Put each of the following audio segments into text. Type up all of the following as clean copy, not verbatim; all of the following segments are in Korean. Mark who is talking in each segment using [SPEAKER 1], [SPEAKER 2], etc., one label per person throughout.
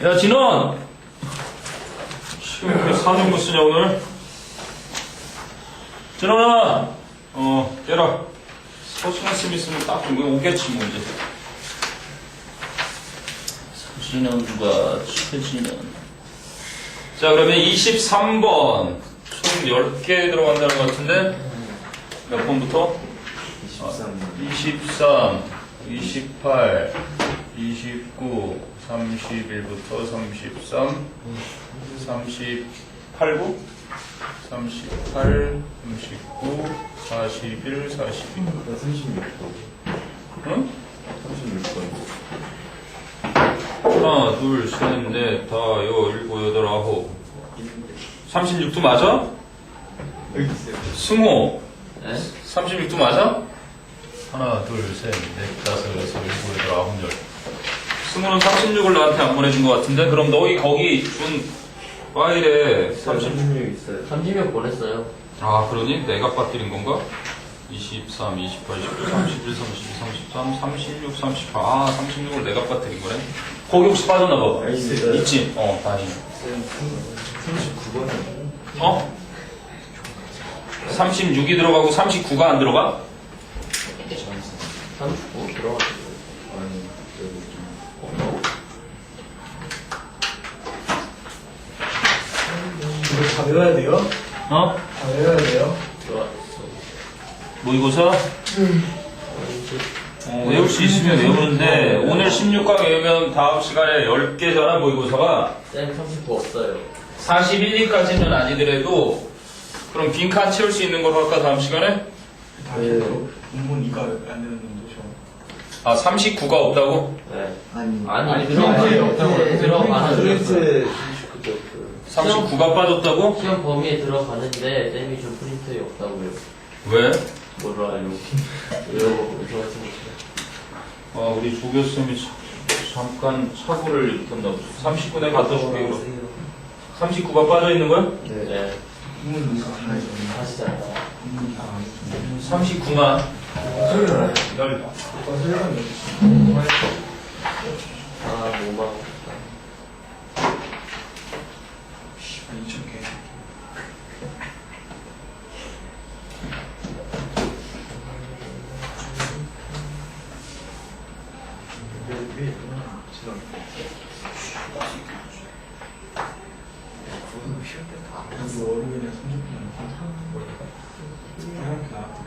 [SPEAKER 1] 야, 진원! 시험 사는 거 쓰냐, 오늘? 진원아! 깨라. 서신한 쌤 있으면 딱 좀, 오겠지, 뭐, 이제. 서신현주가 최진원. 자, 그러면 23번. 총 10개 들어간다는 것 같은데? 몇 번부터? 23, 28, 29, 31부터 33, 38부, 38, 39, 41, 42.
[SPEAKER 2] 36번.
[SPEAKER 1] 응?
[SPEAKER 2] 36번.
[SPEAKER 1] 하나, 둘, 셋, 넷, 다, 여, 일곱, 여덟, 아홉. 36도 맞아?
[SPEAKER 2] 여기 있어요.
[SPEAKER 1] 승호.
[SPEAKER 3] 네?
[SPEAKER 1] 36도 맞아? 하나, 둘, 셋, 넷, 다섯, 여섯, 일곱, 여덟, 아홉, 열. 승호는 36을 나한테 안 보내준 것 같은데? 그럼 너희 거기 준 파일에
[SPEAKER 2] 36 있어요.
[SPEAKER 3] 30명 보냈어요.
[SPEAKER 1] 아, 그러니? 내가 빠뜨린 건가? 23, 28, 29, 31, 32, 33, 36, 38. 아, 36을 내가 빠뜨린 거네? 거기 혹시 빠졌나 봐봐.
[SPEAKER 2] 있어요.
[SPEAKER 1] 있지? 다행이네.
[SPEAKER 2] 39번은
[SPEAKER 1] 어? 36이 들어가고 39가 안 들어가?
[SPEAKER 3] 39 들어갔어요.
[SPEAKER 2] 아니 여기 좀
[SPEAKER 4] 이거 다 외워야 돼요?
[SPEAKER 1] 어?
[SPEAKER 4] 다 외워야 돼요?
[SPEAKER 3] 들어갔어.
[SPEAKER 1] 모의고사? 외울 수 있으면 외우는데 오늘 16강 외우면 다음 시간에 10개잖아 모의고사가.
[SPEAKER 3] 쌤 39 없어요.
[SPEAKER 1] 41, 2까지는 아니더라도 그럼 빈칸 채울 수 있는 걸로 할까 다음 시간에?
[SPEAKER 4] 다 해도 공문 이거 안 되는 놈도죠.
[SPEAKER 1] 아 39가 없다고?
[SPEAKER 3] 네.
[SPEAKER 2] 아니
[SPEAKER 3] 들어가는
[SPEAKER 4] 없다고
[SPEAKER 3] 들어가는
[SPEAKER 2] 프린트
[SPEAKER 1] 39가 빠졌다고?
[SPEAKER 3] 시험 범위에 들어가는데 쌤이 좀 프린터에 없다고요.
[SPEAKER 1] 왜?
[SPEAKER 3] 몰라요. 왜요? 왜 저같은
[SPEAKER 1] 우리 조교쌤이 잠깐 착오를 일으켰나 보죠. 39 내가 갖다 줄게 그럼. 39가 빠져 있는 거야?
[SPEAKER 3] 거? 네.
[SPEAKER 4] 공문 이거 안 해줘.
[SPEAKER 3] 하시잖아.
[SPEAKER 4] 공문 다안 해줘.
[SPEAKER 1] 39만. 기다려봐.
[SPEAKER 4] 설명이
[SPEAKER 3] 아, 뭐만.
[SPEAKER 4] 씨발 2,000개.
[SPEAKER 2] 위에 있구나. 지금 그거 쉬울 때다
[SPEAKER 4] 여기 월요일에 30분 모르겠다. 이렇게 나왔다.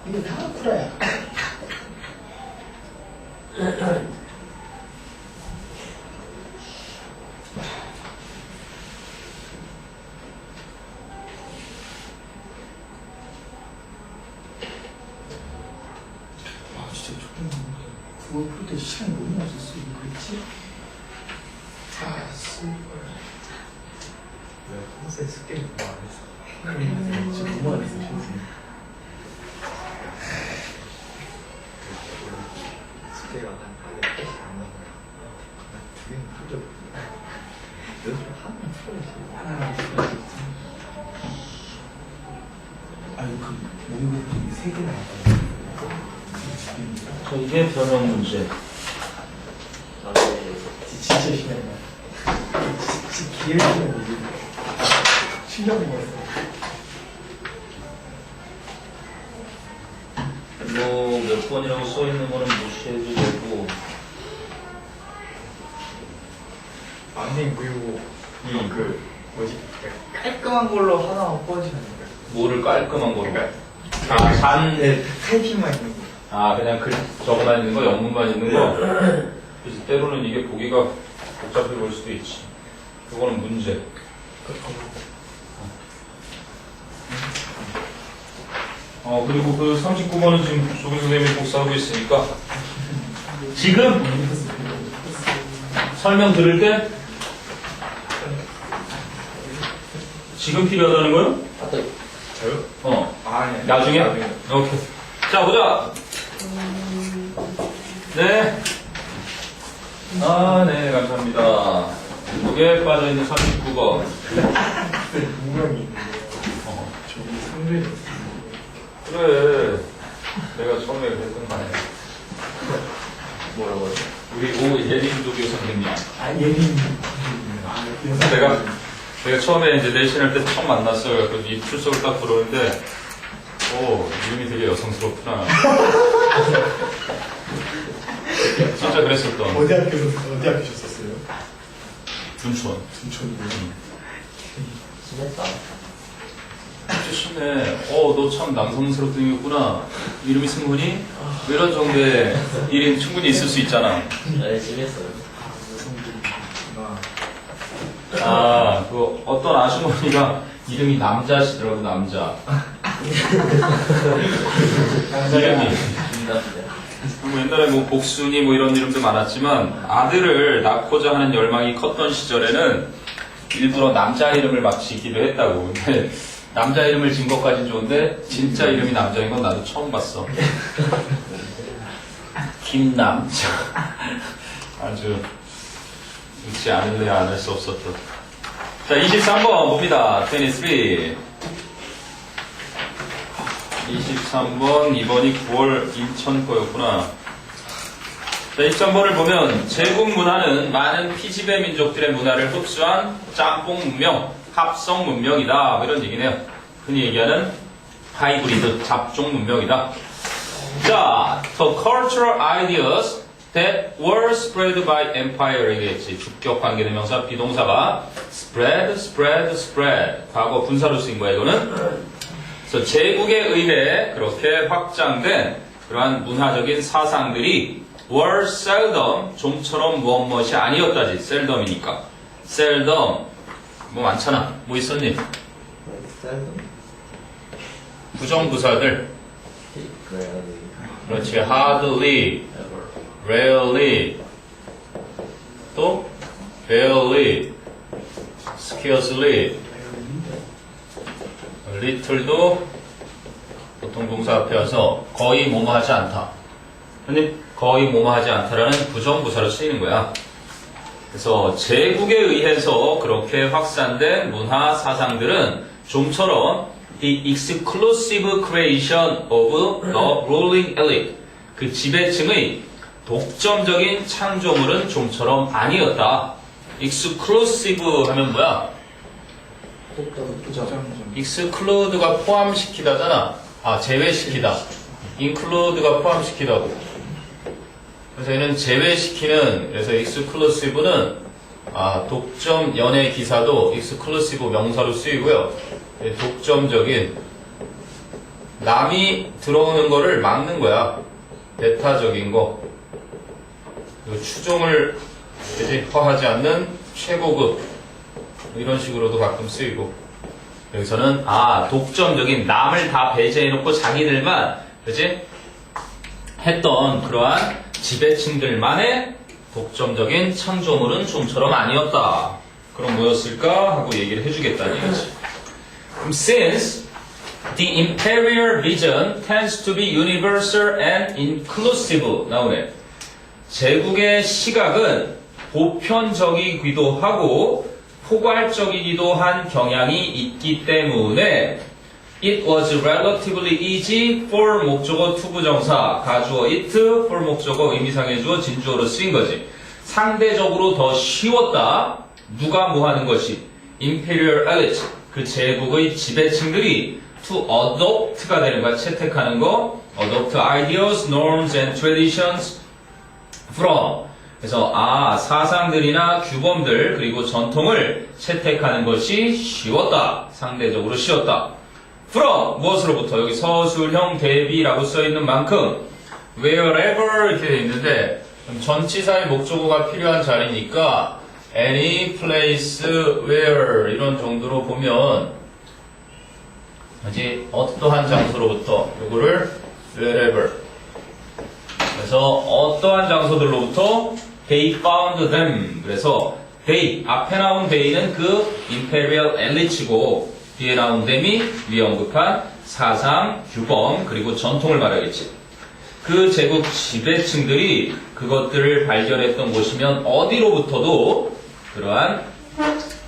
[SPEAKER 4] 이게 다 쿠라야. 아 진짜 조금 그거 풀 때 시간이 너무 없었어. 이거 그랬지? 아 씨발.
[SPEAKER 2] 내가 평소에 습기를 너무 안 했어.
[SPEAKER 4] 지금 너무 안 했어 실수.
[SPEAKER 2] 습기가 한 하루에 한 번씩 안 나와요. 두 개는 풀려. 연습 하면 풀어야지.
[SPEAKER 4] 하나 아유 그 모의고사 세 개나 나왔다.
[SPEAKER 1] 자, 이게 변형 문제.
[SPEAKER 3] 아, 네.
[SPEAKER 4] 진짜 심해. 진짜 기회 심해. 실력 먹었어.
[SPEAKER 1] 뭐 몇 번이라고 써 있는 거는 무시해도 되고.
[SPEAKER 2] 완전히 그리고 그 뭐지 깔끔한 걸로 하나 뽑아주시면 안 될까요?
[SPEAKER 1] 뭐를 깔끔한 거로.
[SPEAKER 2] 그러니까
[SPEAKER 1] 아, 단.
[SPEAKER 2] 네, 타이핑만 있는 거.
[SPEAKER 1] 아, 그냥 글 저거만 있는 거, 영문만 있는 거. 그래서 때로는 이게 보기가 복잡해 보일 수도 있지. 그거는 문제. 그리고 그 39번은 지금 조교 선생님이 복사하고 있으니까. 지금 설명 들을 때 지금 필요하다는 거요?
[SPEAKER 3] 아까
[SPEAKER 2] 저요? 아니
[SPEAKER 1] 나중에? 오케이. 자, 보자. 네. 네, 감사합니다. 목에 빠져있는 39번.
[SPEAKER 2] 분명히 있는데요.
[SPEAKER 4] 저기
[SPEAKER 2] 그래.
[SPEAKER 1] 그래. 내가 처음에 그랬던 거 아니야.
[SPEAKER 3] 뭐라고요?
[SPEAKER 1] 우리 오예림조교 선생님.
[SPEAKER 4] 아, 예린.
[SPEAKER 1] 내가 처음에 이제 내신할 때 처음 만났어요. 그래서 이 출석을 딱 들어오는데, 오, 이름이 되게 여성스럽구나. 진짜 그랬었던.
[SPEAKER 4] 어디 학교셨었어요?
[SPEAKER 1] 둔촌.
[SPEAKER 4] 둔촌이요.
[SPEAKER 3] 심했다.
[SPEAKER 1] 진짜 심해. 너 참 남성스럽게 생겼구나. 이름이 승훈이? 이런 정도의 일이 충분히 있을 수 있잖아.
[SPEAKER 3] 네, 심했어요.
[SPEAKER 1] 그 어떤 아주머니가 이름이 남자시더라고, 남자. 이름이.
[SPEAKER 3] 진답니다.
[SPEAKER 1] 뭐 옛날에 뭐 복순이 뭐 이런 이름도 많았지만 아들을 낳고자 하는 열망이 컸던 시절에는 일부러 남자 이름을 막 짓기도 했다고. 근데 남자 이름을 진 것까진 좋은데 진짜 이름이 남자인 건 나도 처음 봤어. 김남자. 아주 웃지 않을래야 안 할 수 없었던. 자, 23번 봅니다. 23. 23번, 이번이 9월 인천 거였구나. 자, 23번을 보면 제국 문화는 많은 피지배 민족들의 문화를 흡수한 짬뽕 문명, 합성 문명이다. 이런 얘기네요. 흔히 얘기하는 하이브리드 잡종 문명이다. 자, the cultural ideas that were spread by empire 얘기했지. 주격 관계대명사 비동사가 spread. 과거 분사로 쓰인 거야, 이거는. 그래서 제국에 의해 그렇게 확장된 그러한 문화적인 사상들이 were seldom, 좀처럼 무엇이 아니었다지. seldom이니까. seldom. 뭐 많잖아. 뭐 있었니? 부정부사들. 그렇지. hardly, rarely, 또 barely, scarcely, little도 보통 동사 앞에 와서 거의 뭐뭐 하지 않다. 근데 거의 뭐뭐 하지 않다라는 부정부사로 쓰이는 거야. 그래서 제국에 의해서 그렇게 확산된 문화 사상들은 좀처럼 the exclusive creation of the ruling elite, 그 지배층의 독점적인 창조물은 좀처럼 아니었다. exclusive 하면 뭐야? exclude가 포함시키다잖아. 제외시키다. include가 포함시키다고. 그래서 얘는 제외시키는, 그래서 exclusive는 독점 연예 기사도 exclusive 명사로 쓰이고요. 독점적인, 남이 들어오는 거를 막는 거야. 배타적인 거. 그리고 추종을 허하지 않는 최고급, 이런 식으로도 가끔 쓰이고. 여기서는 독점적인, 남을 다 배제해놓고 자기들만 그치? 했던 그러한 지배층들만의 독점적인 창조물은 좀처럼 아니었다. 그럼 뭐였을까? 하고 얘기를 해주겠다는 얘기지. 그럼 since the imperial vision tends to be universal and inclusive 나오네. 제국의 시각은 보편적이기도 하고 포괄적이기도 한 경향이 있기 때문에 it was relatively easy for 목적어 투부정사 가주어 it for 목적어 의미상의 주어 진주어로 쓰인 거지. 상대적으로 더 쉬웠다. 누가 뭐 하는 것이? imperial elite, 그 제국의 지배층들이 to adopt가 되는 거야. 채택하는 거. adopt ideas, norms and traditions from. 그래서 사상들이나 규범들 그리고 전통을 채택하는 것이 쉬웠다. 상대적으로 쉬웠다. from 무엇으로부터? 여기 서술형 대비라고 써있는 만큼 wherever 이렇게 돼 있는데 전치사의 목적어가 필요한 자리니까 any place where 이런 정도로 보면 이제 어떠한 장소로부터 요거를 wherever, 그래서 어떠한 장소들로부터 they found them. 그래서 they, 앞에 나온 they는 그 imperial elite고 뒤에 나온 them이 위에 언급한 사상, 규범, 그리고 전통을 말하겠지. 그 제국 지배층들이 그것들을 발견했던 곳이면 어디로부터도 그러한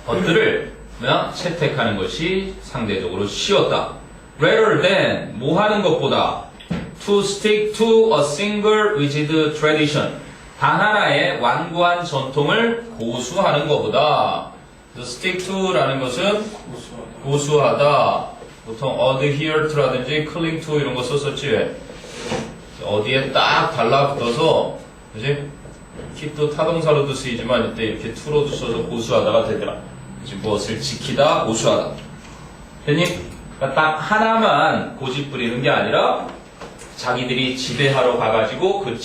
[SPEAKER 1] 것들을 채택하는 것이 상대적으로 쉬웠다. rather than 뭐 하는 것보다 to stick to a single rigid tradition 단 하나의 완고한 전통을 고수하는 것보다 the stick to라는 것은 고수하다 보통 adhere to라든지 cling to 이런 거 썼었지 어디에 딱 달라붙어서 그지? keep도 타동사로도 쓰이지만 이때 이렇게 to로도 써서 고수하다가 되더라 그지? 무엇을 지키다 고수하다 됐니? 그러니까 딱 하나만 고집 부리는 게 아니라 자기들이 지배하러 가가지고 그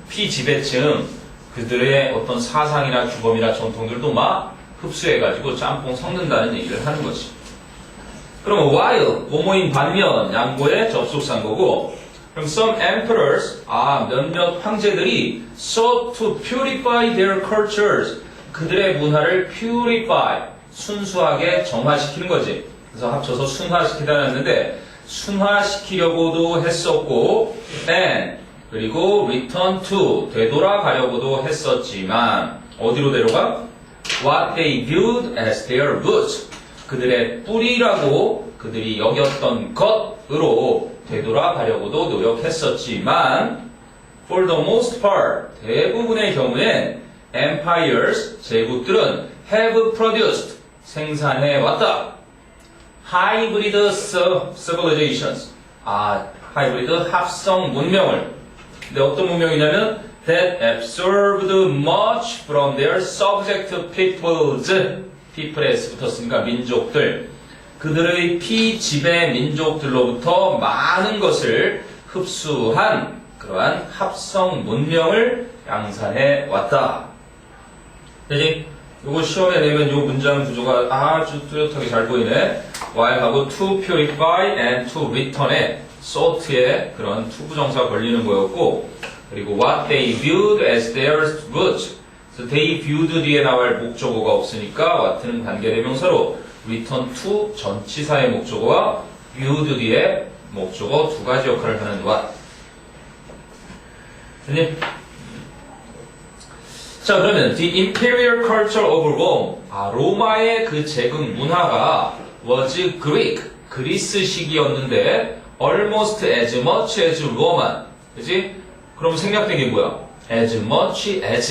[SPEAKER 1] 피지배층 그들의 어떤 사상이나 규범이나 전통들도 막 흡수해가지고 짬뽕 섞는다는 얘기를 하는 거지. 그러면 while 뭐뭐인 반면 양보의 접속사인 거고 그럼 some emperors 몇몇 황제들이 sought to purify their cultures 그들의 문화를 purify 순수하게 정화시키는 거지. 그래서 합쳐서 순화시키다 했는데 순화시키려고도 했었고 and 그리고 return to 되돌아가려고도 했었지만 어디로 데려가? What they viewed as their roots 그들의 뿌리라고 그들이 여겼던 것으로 되돌아가려고도 노력했었지만 for the most part 대부분의 경우엔 empires 제국들은 have produced 생산해왔다 hybrid civilizations 하이브리드 합성 문명을 근데 어떤 문명이냐면 that absorbed much from their subject peoples people에서 붙었으니까 민족들 그들의 피지배 민족들로부터 많은 것을 흡수한 그러한 합성 문명을 양산해 왔다. 그지? 요거 시험에 내면 요 문장 구조가 아주 뚜렷하게 잘 보이네. while하고 to purify and to return에 sought에 그런 투부정사 걸리는 거였고 그리고 what they viewed as their roots 그래서 they viewed 뒤에 나올 목적어가 없으니까 what는 관계대명사로 return to 전치사의 목적어와 viewed 뒤에 목적어 두 가지 역할을 하는 what 됐니? 자 그러면 the imperial culture of Rome 로마의 그 제국 문화가 was Greek 그리스식이었는데 almost as much as Roman 그치? 그럼 생략된 게 뭐야? as much as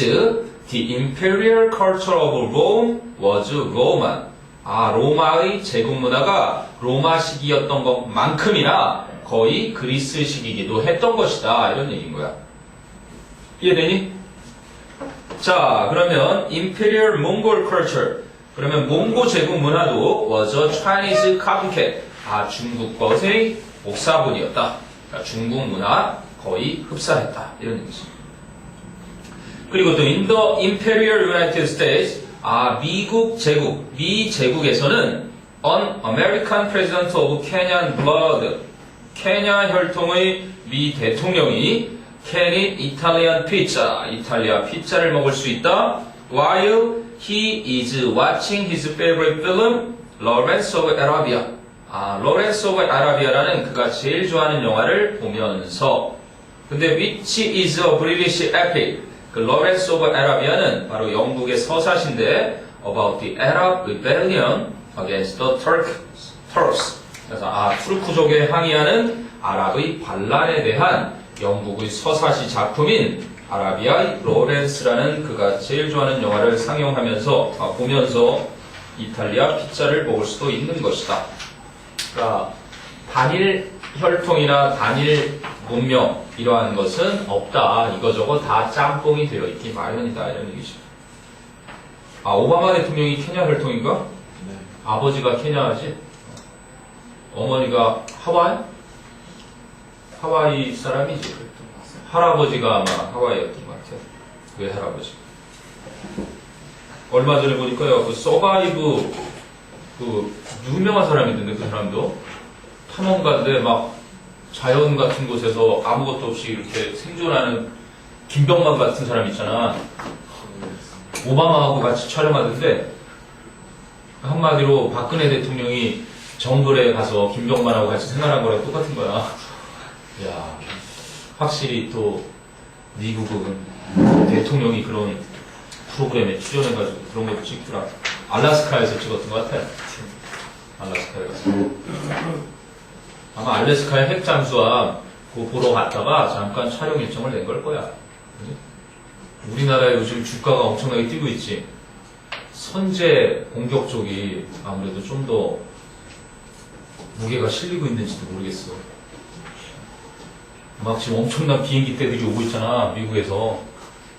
[SPEAKER 1] the imperial culture of Rome was Roman 로마의 제국 문화가 로마식이었던 것만큼이나 거의 그리스식이기도 했던 것이다 이런 얘기인 거야 이해되니? 자, 그러면 Imperial Mongol Culture. 그러면 몽고 제국 문화도 was a Chinese copycat. 중국 것의 복사본이었다. 그러니까 중국 문화 거의 흡사했다. 이런 얘기죠. 그리고 또 in the Imperial United States. 미국 제국, 미 제국에서는 an American President of Kenyan blood. 케냐 혈통의 미 대통령이 can eat Italian pizza. 이탈리아 피자를 먹을 수 있다. While he is watching his favorite film, Lawrence of Arabia. Lawrence of Arabia라는 그가 제일 좋아하는 영화를 보면서. 근데 which is a British epic. 그 Lawrence of Arabia는 바로 영국의 서사신데 about the Arab rebellion against the Turks. 그래서 투르크족에 항의하는 아랍의 반란에 대한 영국의 서사시 작품인 아라비아의 로렌스라는 그가 제일 좋아하는 영화를 상영하면서 보면서 이탈리아 피자를 먹을 수도 있는 것이다. 그러니까 단일 혈통이나 단일 문명 이러한 것은 없다. 이거저거 다 짬뽕이 되어 있기 마련이다 이런 얘기죠. 오바마 대통령이 케냐 혈통인가?
[SPEAKER 2] 네.
[SPEAKER 1] 아버지가 케냐지? 어머니가 하와이 사람이지. 할아버지가 아마 하와이였던 것 같아요. 왜 할아버지? 얼마 전에 보니까요, 그 서바이브, 그, 유명한 사람이 있는데, 그 사람도. 탐험가인데, 막, 자연 같은 곳에서 아무것도 없이 이렇게 생존하는 김병만 같은 사람 있잖아. 오바마하고 같이 촬영하던데, 한마디로 박근혜 대통령이 정글에 가서 김병만하고 같이 생활한 거랑 똑같은 거야. 야, 확실히 또 미국은 대통령이 그런 프로그램에 출연해가지고 그런 것도 찍더라. 알라스카에서 찍었던 것 같아. 알라스카에 가서. 아마 알래스카의 핵 잠수함 그거 보러 갔다가 잠깐 촬영 일정을 낸 걸 거야. 그지? 우리나라에 요즘 주가가 엄청나게 뛰고 있지. 선제 공격 쪽이 아무래도 좀 더 무게가 실리고 있는지도 모르겠어. 막 지금 엄청난 비행기 떼들이 오고 있잖아, 미국에서.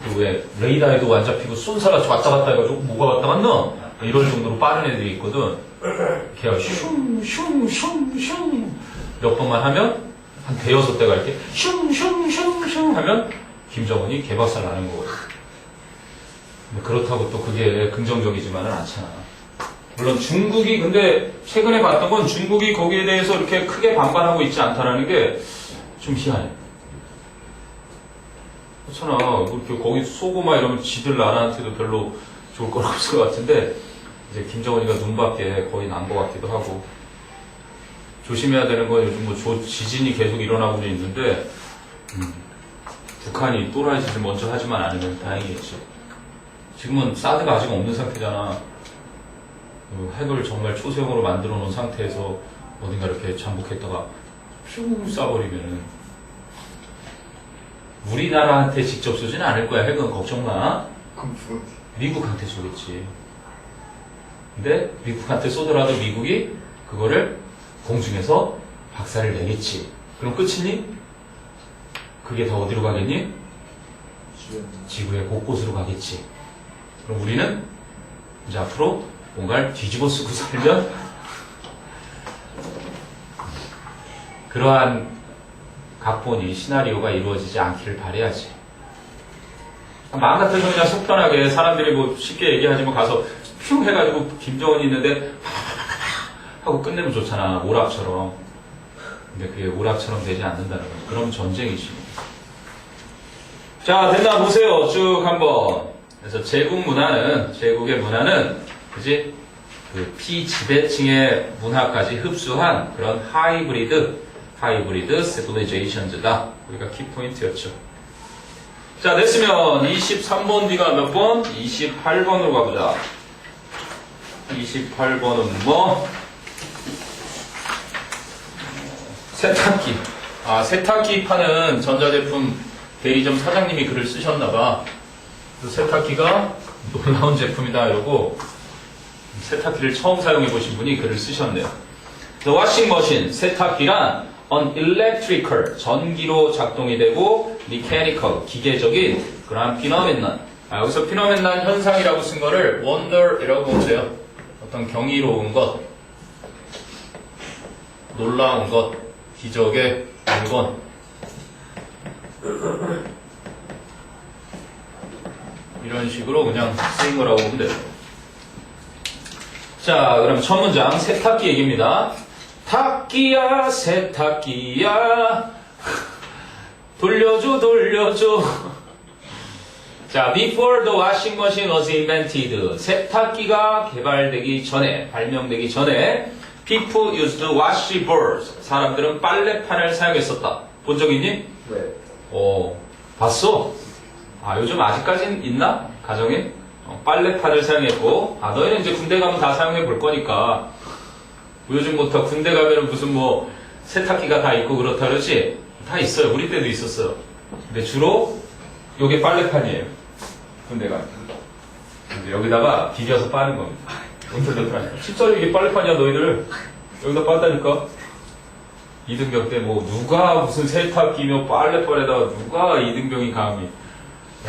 [SPEAKER 1] 그리고 왜 레이더에도 안 잡히고 쏜사가 왔다 갔다 해가지고 뭐가 왔다 갔나? 이럴 정도로 빠른 애들이 있거든. 걔가 슝슝슝슝 몇 번만 하면 한 대여섯 대가 이렇게 슝슝슝슝 하면 김정은이 개박살 나는 거거든. 근데 그렇다고 또 그게 긍정적이지만은 않잖아. 물론 중국이 근데 최근에 봤던 건 중국이 거기에 대해서 이렇게 크게 반발하고 있지 않다라는 게 좀 희한해. 그렇잖아. 이렇게 거기 쏘고 막 이러면 지들 나라한테도 별로 좋을 건 없을 것 같은데 이제 김정은이가 눈밖에 거의 난 것 같기도 하고. 조심해야 되는 건 요즘 뭐 지진이 계속 일어나고 있는데 북한이 또라이 짓을 먼저 하지만 않으면 다행이겠죠. 지금은 사드가 아직 없는 상태잖아. 핵을 정말 초세형으로 만들어 놓은 상태에서 어딘가 이렇게 잠복했다가 퓨 쏴버리면은 우리나라한테 직접 쏘지는 않을 거야. 핵은 걱정 마.
[SPEAKER 2] 그럼 죽었지.
[SPEAKER 1] 미국한테 쏘겠지. 근데 미국한테 쏘더라도 미국이 그거를 공중에서 박살을 내겠지. 그럼 끝이니? 그게 다 어디로 가겠니? 지구의 곳곳으로 가겠지. 그럼 우리는 이제 앞으로 뭔가를 뒤집어 쓰고 살면 그러한 각본이 시나리오가 이루어지지 않기를 바라야지. 마음 같아서 그냥 속편하게 사람들이 뭐 쉽게 얘기하지만 가서 퓨 해가지고 김정은이 있는데 하고 끝내면 좋잖아. 오락처럼. 근데 그게 오락처럼 되지 않는다는 거죠. 그럼 전쟁이지. 자, 됐나 보세요. 쭉 한번. 그래서 제국의 문화는, 그지? 그 피지배층의 문화까지 흡수한 그런 하이브리드 시빌리제이션즈다. 우리가 키포인트였죠. 자, 됐으면 23번 뒤가 몇 번? 28번으로 가보자. 28번은 뭐? 세탁기. 세탁기 파는 전자제품 대리점 사장님이 글을 쓰셨나봐. 그 세탁기가 놀라운 제품이다 이러고 세탁기를 처음 사용해보신 분이 글을 쓰셨네요. The washing machine, 세탁기란 an electrical, 전기로 작동이 되고 mechanical, 기계적인 그러한 phenomenon. 여기서 phenomenon 현상이라고 쓴 거를 wonder이라고 보면 돼요. 어떤 경이로운 것, 놀라운 것, 기적의 물건. 이런 식으로 그냥 쓰인 거라고 보면 돼요. 자, 그럼 첫 문장 세탁기 얘기입니다. 탁기야 세탁기야 돌려줘. 자, before the washing machine was invented, 세탁기가 개발되기 전에, 발명되기 전에 people used washboards, 사람들은 빨래판을 사용했었다. 본 적 있니?
[SPEAKER 3] 네.
[SPEAKER 1] 봤어? 요즘 아직까진 있나? 가정에? 빨래판을 사용했고, 너희는 이제 군대 가면 다 사용해 볼 거니까, 요즘부터 군대 가면은 무슨 뭐, 세탁기가 다 있고 그렇다 그러지? 다 있어요. 우리 때도 있었어요. 근데 주로, 요게 빨래판이에요. 군대 가면. 근데 여기다가 비벼서 빠는 겁니다. 진짜로 이게 빨래판이야, 너희들. 여기다 빤다니까? 이등병 때 뭐, 누가 무슨 세탁기며 빨래판에다가 누가 이등병이 감히.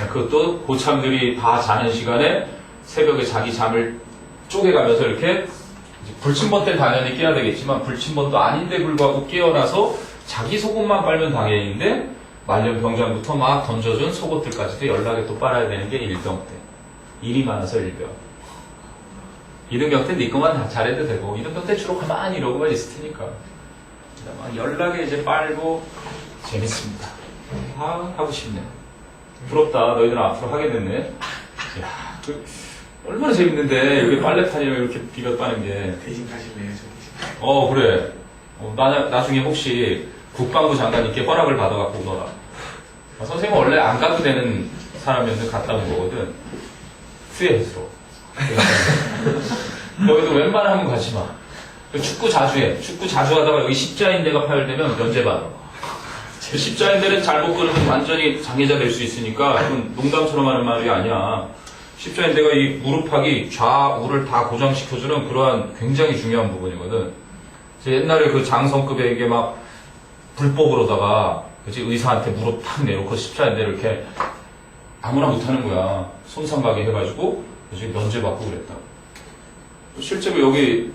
[SPEAKER 1] 그것도 고참들이 다 자는 시간에 새벽에 자기 잠을 쪼개가면서 이렇게 불침번 때 당연히 깨야 되겠지만 불침번도 아닌데 불구하고 깨어나서 자기 속옷만 빨면 당연인데 말년 병장부터 막 던져준 속옷들까지도 연락에 또 빨아야 되는 게 일병 때. 일이 많아서 일병. 이등병 때 네 것만 다 잘해도 되고 이등병 때 주로 가만히 이러고만 있을 테니까. 막 연락에 이제 빨고 재밌습니다. 하고 싶네. 부럽다. 너희들은 앞으로 하게 됐네. 야, 얼마나 재밌는데 이렇게 빨래판이랑 이렇게 비벼 빠는 게.
[SPEAKER 2] 대신 가실래요, 저 대신?
[SPEAKER 1] 그래. 나중에 혹시 국방부 장관님께 허락을 받아갖고 오너라. 선생님은 원래 안 가도 되는 사람이었는데 갔다 온 거거든. 후회스러워. 너희도 웬만하면 가지 마. 축구 자주 해. 축구 자주 하다가 여기 십자인대가 파열되면 면제받아. 십자인대는 잘못 끊으면 완전히 장애자 될 수 있으니까 그건 농담처럼 하는 말이 아니야. 십자인대가 이 무릎팍이 좌우를 다 고정시켜주는 그러한 굉장히 중요한 부분이거든. 옛날에 그 장성급에게 막 불법으로다가 그치 의사한테 무릎 탁 내놓고 십자인대를 이렇게 아무나 못하는 거야. 손상가게 해가지고 그치 면제받고 그랬다. 실제로 여기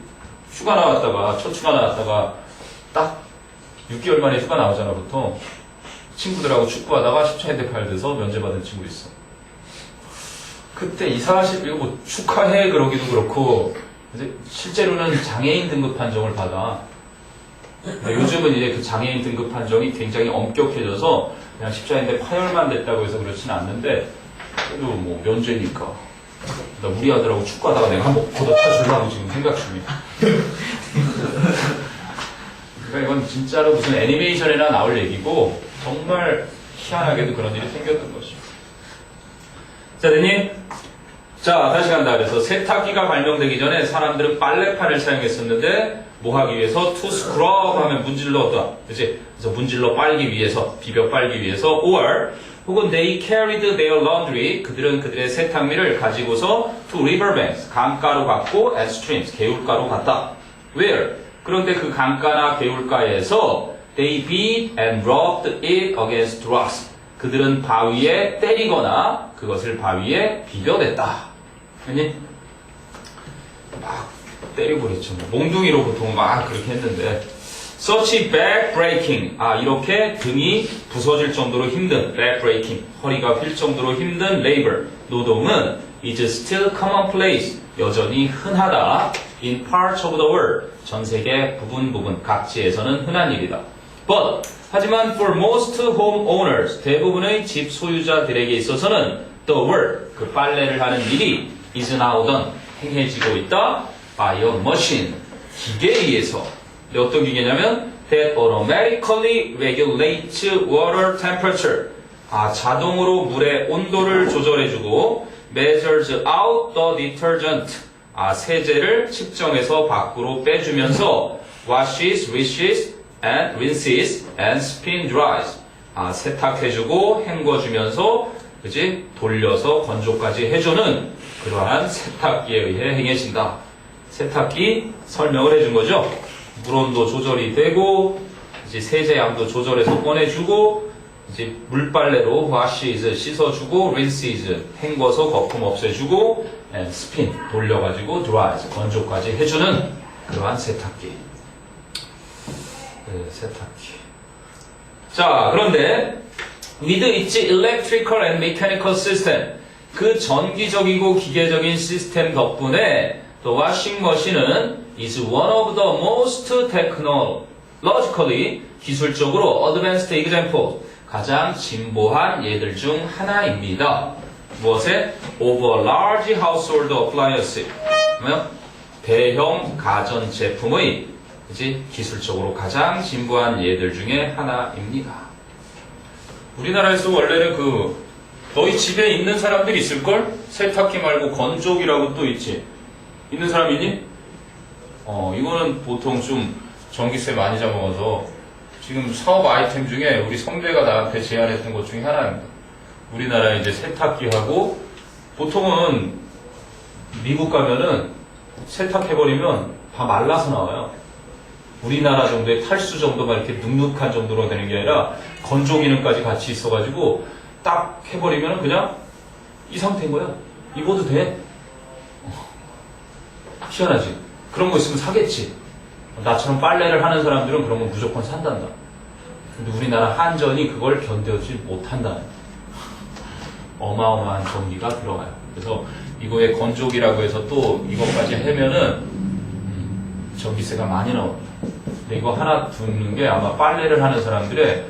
[SPEAKER 1] 휴가 나왔다가 첫 휴가 나왔다가 딱 6개월 만에 휴가 나오잖아 보통. 친구들하고 축구하다가 십자인대 파열돼서 면제받은 친구 있어. 그때 이사실 이거 뭐 축하해 그러기도 그렇고 실제로는 장애인 등급 판정을 받아. 요즘은 이제 그 장애인 등급 판정이 굉장히 엄격해져서 그냥 십자인대 파열만 됐다고 해서 그렇지는 않는데 그래도 뭐 면제니까. 나 우리 아들하고 축구하다가 내가 한번 걷어차주려고 지금 생각 중이야. 그러니까 이건 진짜로 무슨 애니메이션이나 나올 얘기고 정말 희한하게도 그런 일이 생겼던 것이죠. 자, 됐니? 자, 다시 간다. 그래서 세탁기가 발명되기 전에 사람들은 빨래판을 사용했었는데 뭐 하기 위해서? to scrub 하면 문질러다. 그치? 그래서 문질러 빨기 위해서, 비벼 빨기 위해서 or 혹은 they carried their laundry 그들은 그들의 세탁미를 가지고서 to riverbanks 강가로 갔고 and streams 개울가로 갔다. where? 그런데 그 강가나 개울가에서 they beat and rubbed it against rocks 그들은 바위에 때리거나 그것을 바위에 비벼댔다. 아니? 막 때리고 그랬죠. 몽둥이로 보통 막 그렇게 했는데 such back breaking 이렇게 등이 부서질 정도로 힘든 back breaking 허리가 휠 정도로 힘든 labor 노동은 is still commonplace 여전히 흔하다 in parts of the world 전 세계 부분 각지에서는 흔한 일이다. But 하지만 for most homeowners 대부분의 집 소유자들에게 있어서는 the work 그 빨래를 하는 일이 is now done 행해지고 있다 by a machine 기계에 의해서. 근데 어떤 기계냐면 that automatically regulates water temperature 자동으로 물의 온도를 조절해주고 measures out the detergent 세제를 측정해서 밖으로 빼주면서 washes, rinses and spin dries 세탁해주고 헹궈주면서 그치? 돌려서 건조까지 해주는 그러한 세탁기에 의해 행해진다. 세탁기 설명을 해준 거죠. 물온도 조절이 되고 이제 세제 양도 조절해서 꺼내주고 이제 물빨래로 washes 씻어주고 rinses 헹궈서 거품 없애주고 and spin 돌려가지고 dries 건조까지 해주는 그러한 세탁기. 세탁기. 자, 그런데 with its electrical and mechanical system 그 전기적이고 기계적인 시스템 덕분에 the washing machine은 is one of the most technologically 기술적으로 advanced examples 가장 진보한 예들 중 하나입니다. 무엇에? of a large household appliance 대형 가전 제품의 그치? 기술적으로 가장 진보한 예들 중에 하나입니다. 우리나라에서 원래는 너희 집에 있는 사람들이 있을걸? 세탁기 말고 건조기라고 또 있지. 있는 사람 있니? 이거는 보통 좀 전기세 많이 잡아먹어서 지금 사업 아이템 중에 우리 선배가 나한테 제안했던 것 중에 하나입니다. 우리나라에 이제 세탁기하고 보통은 미국 가면은 세탁해버리면 다 말라서 나와요. 우리나라 정도의 탈수 정도가 이렇게 눅눅한 정도로 되는 게 아니라 건조 기능까지 같이 있어가지고 딱 해버리면 그냥 이 상태인 거야. 입어도 돼. 희한하지? 그런 거 있으면 사겠지. 나처럼 빨래를 하는 사람들은 그런 거 무조건 산단다. 근데 우리나라 한전이 그걸 견뎌지 못한다는 어마어마한 전기가 들어가요. 그래서 이거에 건조기라고 해서 또 이것까지 하면은 전기세가 많이 나옵니다. 근데 이거 하나 두는 게 아마 빨래를 하는 사람들의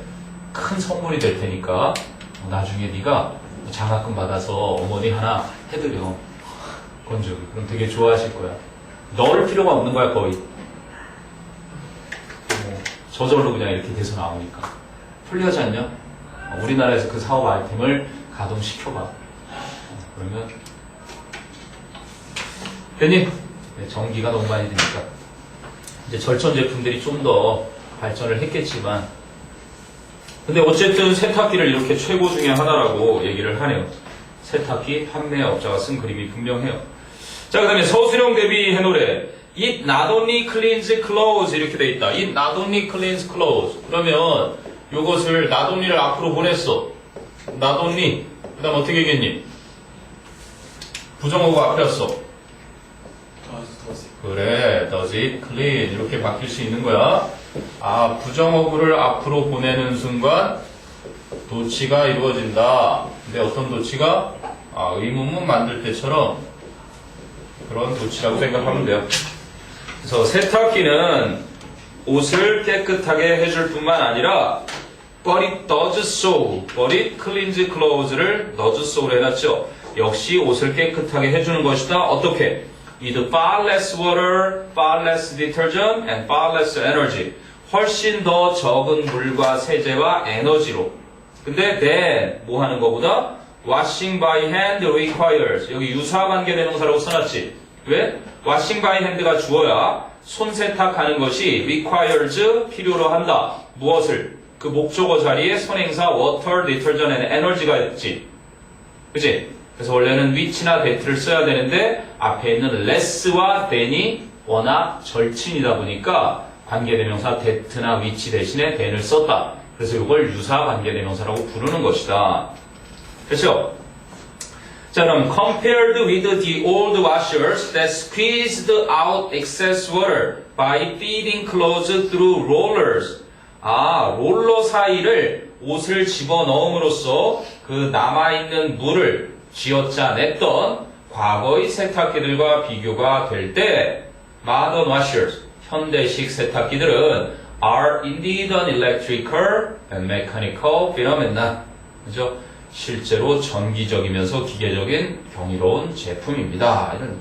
[SPEAKER 1] 큰 선물이 될 테니까 나중에 네가 장학금 받아서 어머니 하나 해드려. 건조기. 그럼 되게 좋아하실 거야. 넣을 필요가 없는 거야 거의. 저절로 그냥 이렇게 돼서 나오니까. 편리하지 않냐? 우리나라에서 그 사업 아이템을 가동시켜봐. 그러면 됐니? 네, 전기가 너무 많이 드니까. 이제 절전 제품들이 좀 더 발전을 했겠지만, 근데 어쨌든 세탁기를 이렇게 최고 중에 하나라고 얘기를 하네요. 세탁기 판매업자가 쓴 그림이 분명해요. 자, 그 다음에 서술형 대비 해놓으래. It not only cleans clothes 이렇게 돼 있다. It not only cleans clothes. 그러면 요것을 not only를 앞으로 보냈어. not only. 그 다음 어떻게 얘기했니? 부정어가 앞에 왔어. 그래, does it clean 이렇게 바뀔 수 있는 거야. 아, 부정어구를 앞으로 보내는 순간 도치가 이루어진다. 근데 어떤 도치가? 아, 의문문 만들 때처럼 그런 도치라고 생각하면 돼요. 그래서 세탁기는 옷을 깨끗하게 해줄 뿐만 아니라 but it does so, but it cleans clothes를 does so로 해놨죠. 역시 옷을 깨끗하게 해주는 것이다. 어떻게? With far less water, far less detergent, and far less energy. 훨씬 더 적은 물과 세제와 에너지로. 근데 then 뭐 하는 거보다 washing by hand requires. 여기 유사 관계 대명사라고 써놨지. 왜? washing by hand가 주어야 손 세탁하는 것이 requires 필요로 한다. 무엇을? 그 목적어 자리에 선행사 water, detergent, and energy가 있지. 그치? 그래서 원래는 which나 that를 써야 되는데 앞에 있는 less와 then이 워낙 절친이다 보니까 관계대명사 that나 which 대신에 then을 썼다. 그래서 이걸 유사 관계대명사라고 부르는 것이다. 그렇죠? 자, 그럼 compared with the old washers that squeezed out excess water by feeding clothes through rollers. 아, 롤러 사이를 옷을 집어넣음으로써 그 남아있는 물을 쥐어짜냈던 과거의 세탁기들과 비교가 될 때 modern washers, 현대식 세탁기들은 are indeed an electrical and mechanical phenomenon. 그죠? 실제로 전기적이면서 기계적인 경이로운 제품입니다. 이런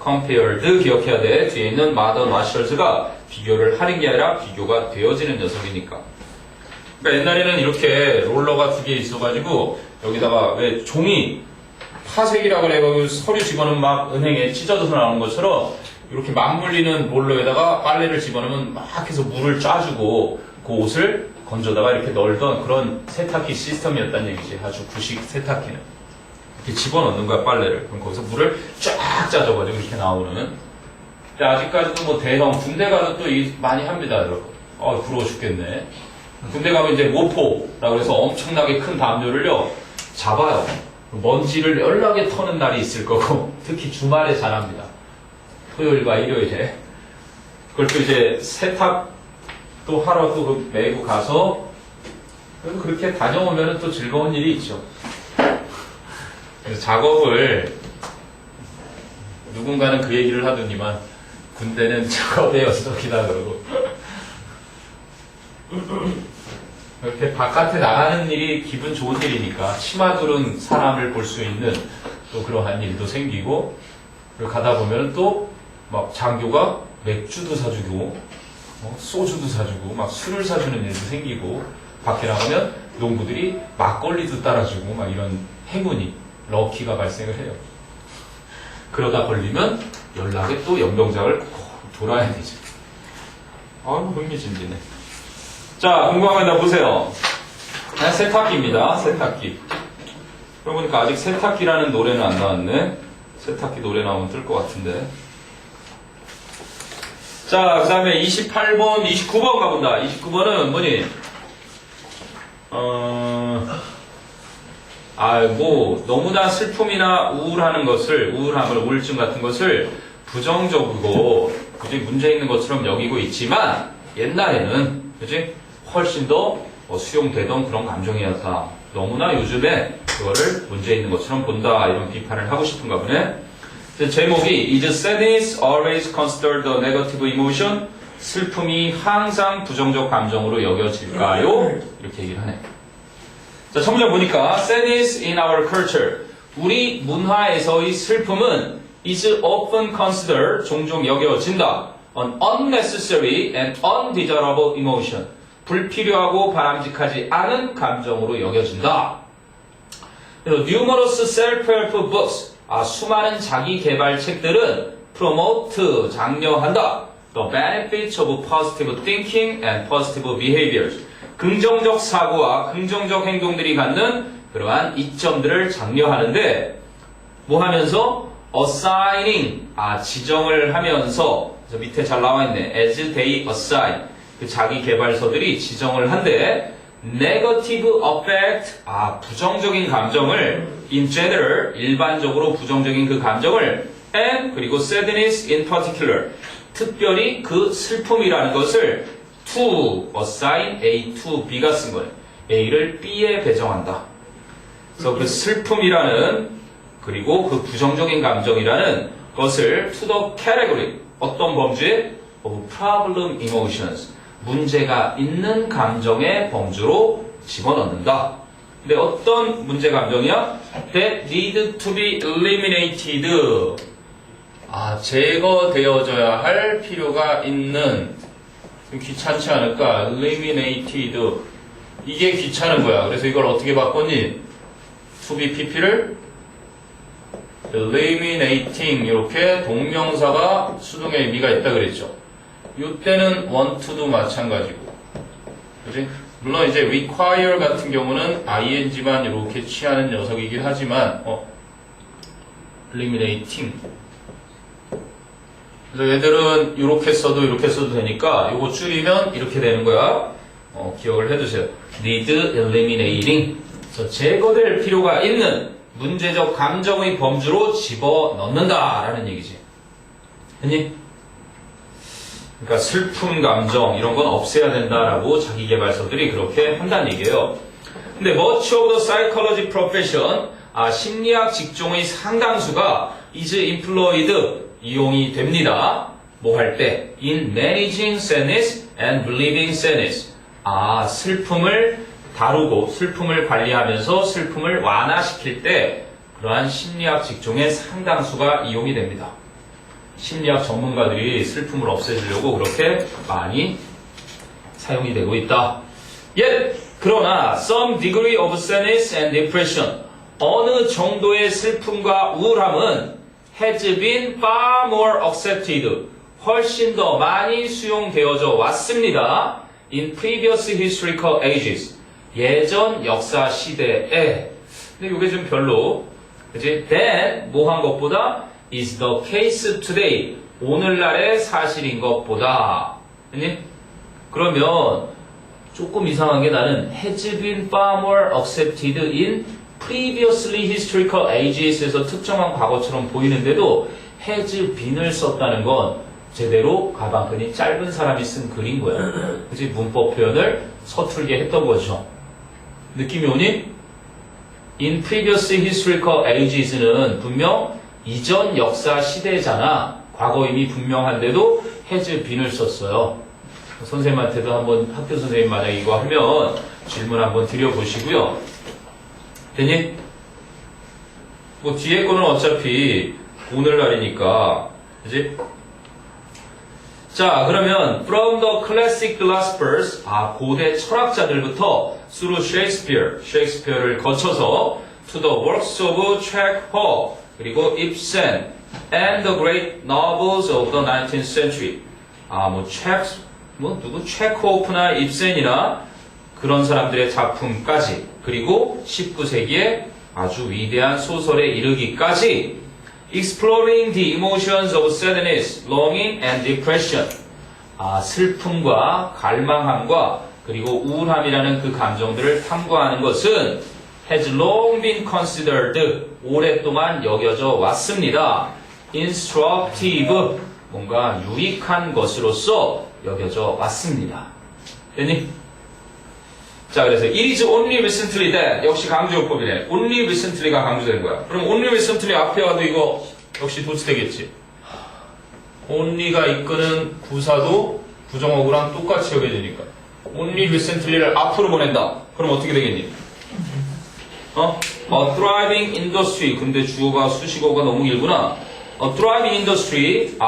[SPEAKER 1] compared 기억해야 돼. 뒤에 있는 modern washers가 비교를 하는 게 아니라 비교가 되어지는 녀석이니까. 그러니까 옛날에는 이렇게 롤러가 두 개 있어가지고 여기다가 왜 종이 파색이라고 해가지고 서류 집어넣으면 막 은행에 찢어져서 나오는 것처럼 이렇게 맞물리는 롤러에다가 빨래를 집어넣으면 막 해서 물을 짜주고 그 옷을 건져다가 이렇게 널던 그런 세탁기 시스템이었다는 얘기지. 아주 구식 세탁기는 이렇게 집어넣는 거야, 빨래를. 그럼 거기서 물을 쫙 짜줘가지고 이렇게 나오는. 근데 아직까지도 뭐 대형 군대 가도 또 많이 합니다, 여러분. 부러워 죽겠네. 군대 가면 이제 모포라고 해서 엄청나게 큰 담요를요 잡아요. 먼지를 연락에 터는 날이 있을 거고 특히 주말에 잘합니다. 토요일과 일요일에. 그걸 또 이제 세탁도 하러 또 메고 가서 그래도 그렇게 다녀오면 또 즐거운 일이 있죠. 그래서 작업을 누군가는 그 얘기를 하더니만 군대는 작업의 연속이다 그러고 이렇게 바깥에 나가는 일이 기분 좋은 일이니까 치마 두른 사람을 볼 수 있는 또 그러한 일도 생기고 그리고 가다 보면 또 막 장교가 맥주도 사주고 소주도 사주고 막 술을 사주는 일도 생기고 밖에 나가면 농부들이 막걸리도 따라주고 막 이런 행운이 럭키가 발생을 해요. 그러다 걸리면 연락에 또 연병장을 돌아야 되죠. 흥미진진해. 자, 궁금한 거 보세요. 세탁기입니다. 세탁기. 그러고 보니까 아직 세탁기라는 노래는 안 나왔네. 세탁기 노래 나오면 뜰 것 같은데. 자, 그 다음에 28번, 29번 가본다. 29번은 뭐니? 너무나 슬픔이나 우울함을, 우울증 같은 것을 부정적이고, 그지 문제 있는 것처럼 여기고 있지만, 옛날에는, 그지? 훨씬 더 수용되던 그런 감정이었다. 너무나 요즘에 그거를 문제 있는 것처럼 본다. 이런 비판을 하고 싶은가 보네. 제목이 Is sadness always considered a negative emotion? 슬픔이 항상 부정적 감정으로 여겨질까요? 이렇게 얘기를 하네. 자, 청자 보니까 sadness in our culture. 우리 문화에서의 슬픔은 is often considered, 종종 여겨진다. An unnecessary and undesirable emotion. 불필요하고 바람직하지 않은 감정으로 여겨진다. Numerous self-help books. 수많은 자기 개발 책들은 promote, 장려한다. the benefits of positive thinking and positive behaviors. 긍정적 사고와 긍정적 행동들이 갖는 그러한 이점들을 장려하는데 뭐 하면서 assigning 지정을 하면서 그래서 밑에 잘 나와 있네. as they assign 그 자기 개발서들이 지정을 한데 negative affect 부정적인 감정을 in general 일반적으로 부정적인 그 감정을 and 그리고 sadness in particular 특별히 그 슬픔이라는 것을 to assign A to B가 쓴 거예요. A를 B에 배정한다. 그래서 그 슬픔이라는 그리고 그 부정적인 감정이라는 것을 to the category 어떤 범주에 of problem emotions 문제가 있는 감정의 범주로 집어넣는다. 근데 어떤 문제 감정이야? That need to be eliminated. 제거되어져야 할 필요가 있는 좀 귀찮지 않을까? eliminated. 이게 귀찮은 거야. 그래서 이걸 어떻게 바꿨니? to be pp를 eliminating 이렇게 동명사가 수동의 의미가 있다 그랬죠. 이때는 want to도 마찬가지고, 그지? 물론 이제 require 같은 경우는 ing만 이렇게 취하는 녀석이긴 하지만, eliminating. 그래서 얘들은 이렇게 써도 되니까 이거 줄이면 이렇게 되는 거야. 기억을 해두세요. need eliminating. 그래서 제거될 필요가 있는 문제적 감정의 범주로 집어넣는다라는 얘기지. 했니? 그러니까 슬픔 감정 이런 건 없애야 된다라고 자기계발서들이 그렇게 한다는 얘기예요. 근데 much of the psychology profession 심리학 직종의 상당수가 is employed 이용이 됩니다. 뭐 할 때? in managing sadness and relieving sadness. 슬픔을 다루고 슬픔을 관리하면서 슬픔을 완화시킬 때 그러한 심리학 직종의 상당수가 이용이 됩니다. 심리학 전문가들이 슬픔을 없애주려고 그렇게 많이 사용이 되고 있다. 그러나 some degree of sadness and depression 어느 정도의 슬픔과 우울함은 has been far more accepted 훨씬 더 많이 수용되어져 왔습니다. in previous historical ages 예전 역사 시대에 근데 이게 좀 별로 그치? then 뭐 한 것보다 is the case today 오늘날의 사실인 것보다 아니? 그러면 조금 이상한 게 나는 has been far more accepted in previously historical ages에서 특정한 과거처럼 보이는데도 has been을 썼다는 건 제대로 가방끈이 짧은 사람이 쓴 글인 거야. 그치? 문법 표현을 서툴게 했던 거죠. 느낌이 오니? in previous historical ages는 분명 이전 역사 시대잖아. 과거임이 분명한데도 has been을 썼어요. 선생님한테도 한번 학교 선생님 만약 이거 하면 질문 한번 드려보시고요. 됐니? 뭐 뒤에 거는 어차피 오늘날이니까 그지? 자 그러면 from the classic philosophers 고대 철학자들부터 through 셰익스피어를 거쳐서 to the works of Chekhov 그리고 Ibsen and the great novels of the 19th century 체코프나 입센이나 그런 사람들의 작품까지 그리고 19세기의 아주 위대한 소설에 이르기까지 exploring the emotions of sadness, longing and depression 슬픔과 갈망함과 그리고 우울함이라는 그 감정들을 탐구하는 것은 has long been considered 오랫동안 여겨져 왔습니다. instructive 뭔가 유익한 것으로서 여겨져 왔습니다. 됐니? 자 그래서 it is only recently that 역시 강조요법이네. only recently가 강조된 거야. 그럼 only recently 앞에 와도 이거 역시 도치되겠지. only가 이끄는 부사도 부정어구랑 똑같이 여겨지니까 only recently를 앞으로 보낸다. 그럼 어떻게 되겠니? A thriving industry 근데 주어가 수식어가 너무 길구나. A thriving industry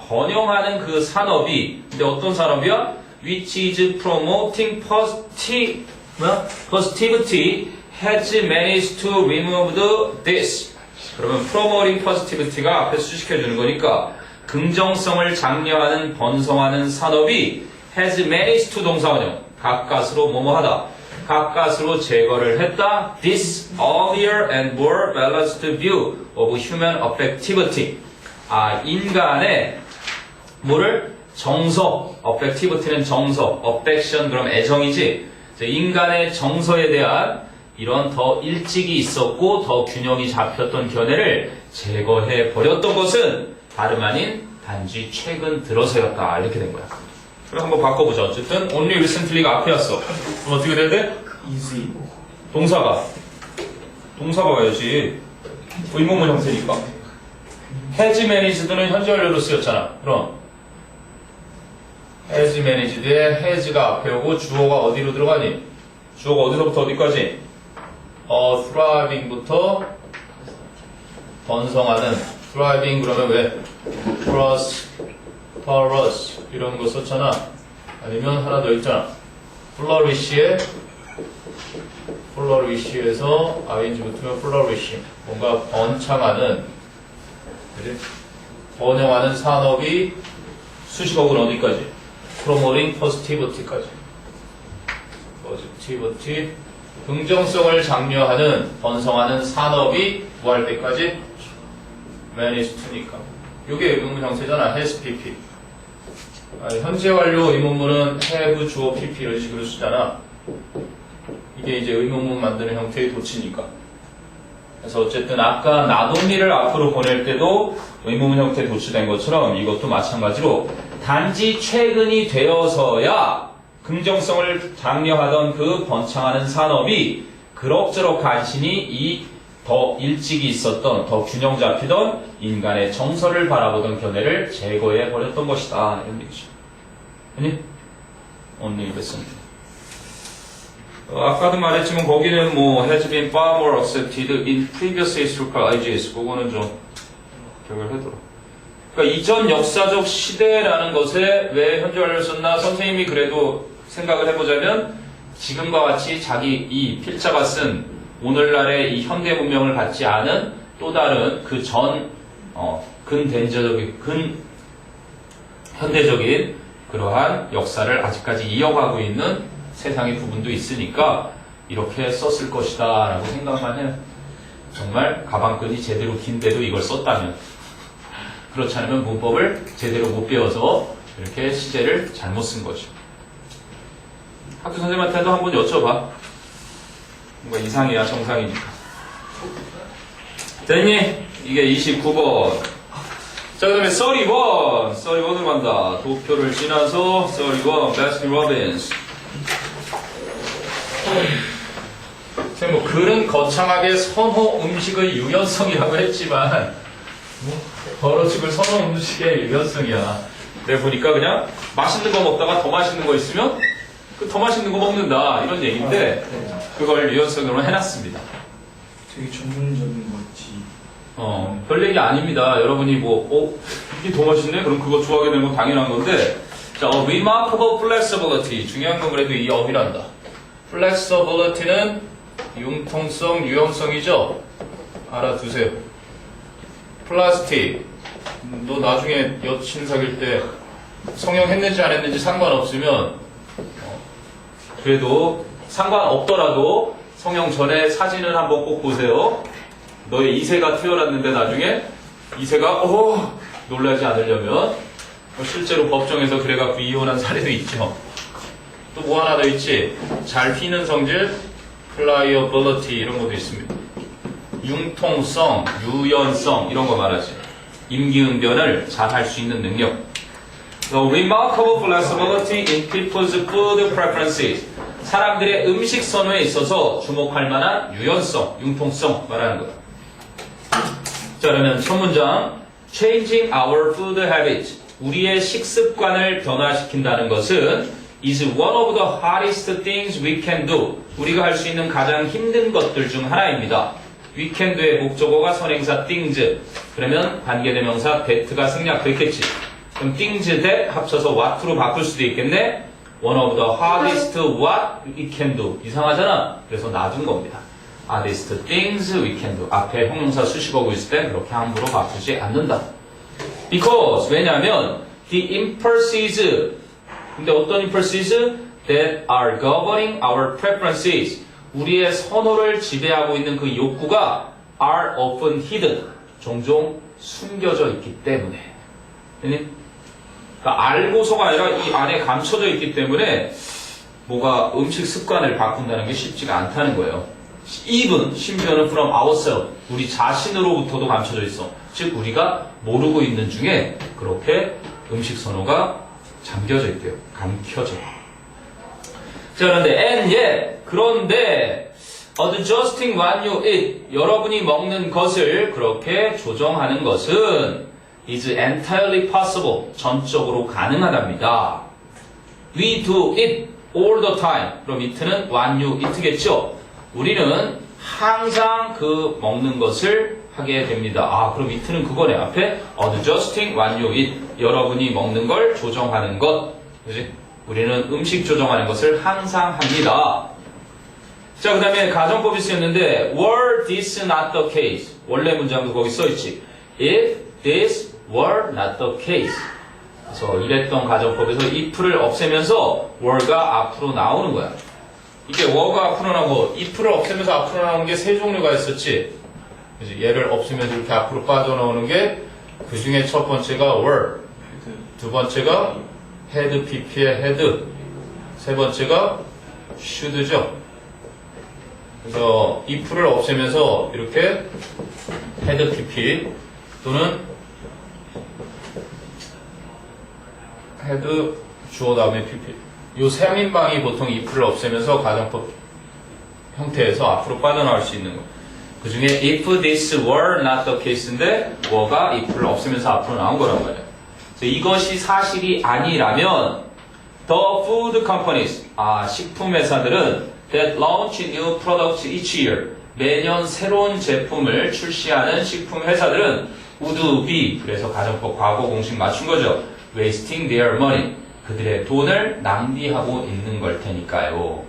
[SPEAKER 1] 번영하는 그 산업이 근데 어떤 산업이야? which is promoting positivity has managed to remove this. 그러면 promoting positivity가 앞에 수식해 주는 거니까 긍정성을 장려하는 번성하는 산업이 has managed to 동사원형 가까스로 뭐뭐하다 가까스로 제거를 했다. This earlier and more balanced view of human affectivity. 인간의 뭐를? 정서. affectivity는 정서. affection 그럼 애정이지. 인간의 정서에 대한 이런 더 일찍이 있었고 더 균형이 잡혔던 견해를 제거해 버렸던 것은 다름 아닌 단지 최근 들어서였다. 이렇게 된 거야. 그럼 한번 바꿔보자. 어쨌든 only recently가 앞에 왔어. 그럼 어떻게 돼야 돼?
[SPEAKER 4] easy.
[SPEAKER 1] 동사가 와야지. 의문문 형태니까. has managed는 현재 완료로 쓰였잖아. 그럼 has managed에 has가 앞에 오고 주어가 어디로 들어가니? 주어가 어디서부터 어디까지? thriving부터 번성하는 thriving 그러면 왜? prosperous 이런 거 썼잖아. 아니면 하나 더 있잖아. flourish에서 ing 붙으면 flourish 뭔가 번창하는 번영하는 산업이 수식어구는 어디까지? promoting positivity까지. positivity 긍정성을 장려하는 번성하는 산업이 뭐 할 때까지? managed to니까. 이게 의문문 형태잖아. has pp. 현재 완료 의문문은 have 주어 pp 이런 식으로 쓰잖아. 이게 이제 의문문 만드는 형태의 도치니까. 그래서 어쨌든 아까 나동리를 앞으로 보낼 때도 의문문 형태 도치된 것처럼 이것도 마찬가지로 단지 최근이 되어서야 긍정성을 장려하던 그 번창하는 산업이 그럭저럭 간신히 이 더 일찍이 있었던 더 균형 잡히던 인간의 정서를 바라보던 견해를 제거해 버렸던 것이다. 이런 얘기죠. 아니? only recently. 아까도 말했지만 거기는 뭐 has been far more accepted in previous historical ages. 그거는 좀 기억을 해둬라. 그러니까 이전 역사적 시대라는 것에 왜 현재 완료를 썼나? 선생님이 그래도 생각을 해보자면 지금과 같이 자기 이 필자가 쓴 오늘날의 이 현대 문명을 갖지 않은 또 다른 그 전 현대적인 그러한 역사를 아직까지 이어가고 있는 세상의 부분도 있으니까 이렇게 썼을 것이다 라고 생각만 해요. 정말 가방끈이 제대로 긴데도 이걸 썼다면, 그렇지 않으면 문법을 제대로 못 배워서 이렇게 시제를 잘못 쓴 거죠. 학교 선생님한테도 한번 여쭤봐. 뭔가 이상이야 정상이니까. 됐니? 이게 29번. 자, 그 다음에 31으로 간다. 도표를 지나서 31, 바스킨 로빈스. 뭐 글은 거창하게 선호 음식의 유연성이라고 했지만 벌어지고 선호 음식의 유연성이야. 내가 보니까 그냥 맛있는 거 먹다가 더 맛있는 거 있으면 그 더 맛있는 거 먹는다 이런 얘기인데 그걸 유연성으로 해놨습니다.
[SPEAKER 4] 되게 전문적인 거지.
[SPEAKER 1] 별 얘기 아닙니다. 여러분이 이게 더 맛있네? 그럼 그거 좋아하게 되는 건 당연한 건데. 자, remarkable flexibility. 중요한 건 그래도 이 업이란다. flexibility는 융통성, 유연성이죠? 알아두세요. 플라스틱. 너 나중에 여친 사귈 때 성형했는지 안 했는지 상관없으면 그래도 상관없더라도 성형 전에 사진을 한번 꼭 보세요. 너의 이세가 태어났는데 나중에 이세가 놀라지 않으려면 실제로 법정에서 그래갖고 이혼한 사례도 있죠. 또 뭐 하나 더 있지? 잘 휘는 성질, pliability 이런 것도 있습니다. 융통성, 유연성 이런 거 말하지. 임기응변을 잘 할 수 있는 능력. The remarkable flexibility in people's food preferences. 사람들의 음식 선호에 있어서 주목할 만한 유연성, 융통성 말하는 거다. 자, 그러면 첫 문장. Changing our food habits. 우리의 식습관을 변화시킨다는 것은 is one of the hardest things we can do. 우리가 할 수 있는 가장 힘든 것들 중 하나입니다. we can do의 목적어가 선행사 things. 그러면 관계대명사 that가 생략됐겠지. 그럼 things that 합쳐서 what로 바꿀 수도 있겠네. One of the hardest what we can do. 이상하잖아. 그래서 놔둔 겁니다. hardest things we can do. 앞에 형용사 수식어고 있을 때 그렇게 함부로 바꾸지 않는다. Because 왜냐하면 the impulses 근데 어떤 impulses that are governing our preferences 우리의 선호를 지배하고 있는 그 욕구가 are often hidden 종종 숨겨져 있기 때문에 그러니까 알고서가 아니라 이 안에 감춰져 있기 때문에 뭐가 음식 습관을 바꾼다는 게 쉽지가 않다는 거예요. even 심지어는 from ourselves 우리 자신으로부터도 감춰져 있어. 즉 우리가 모르고 있는 중에 그렇게 음식 선호가 잠겨져 있대요. 감켜져. 자 그런데 and yet 그런데 adjusting what you eat 여러분이 먹는 것을 그렇게 조정하는 것은 is entirely possible 전적으로 가능하답니다. We do it all the time 그럼 it는 what you eat겠죠. 우리는 항상 그 먹는 것을 하게 됩니다. 아 그럼 it는 그거네. 앞에 adjusting what you eat 여러분이 먹는 걸 조정하는 것 그지? 우리는 음식 조정하는 것을 항상 합니다. 자, 그 다음에 가정법이 쓰였는데 were this not the case 원래 문장도 거기 써있지. If this were not the case 그래서 이랬던 가정법에서 if를 없애면서 were가 앞으로 나오는 거야. 이게 were가 앞으로 나오고 if를 없애면서 앞으로 나오는 게 세 종류가 있었지. 그치? 얘를 없애면서 이렇게 앞으로 빠져나오는 게 그 중에 첫 번째가 were 두 번째가 had pp의 had 세 번째가 should죠. 그래서 if를 없애면서 이렇게 had pp 또는 had 주어 다음에 pp 요 3인방이 보통 if를 없애면서 가정법 형태에서 앞으로 빠져나올 수 있는 거. 그 중에 if this were not the case인데 were가 if를 없애면서 앞으로 나온 거란 말이에요. 그래서 이것이 사실이 아니라면 the food companies 식품 회사들은 that launch new products each year 매년 새로운 제품을 출시하는 식품 회사들은 would be 그래서 가정법 과거 공식 맞춘 거죠. wasting their money 그들의 돈을 낭비하고 있는 걸 테니까요.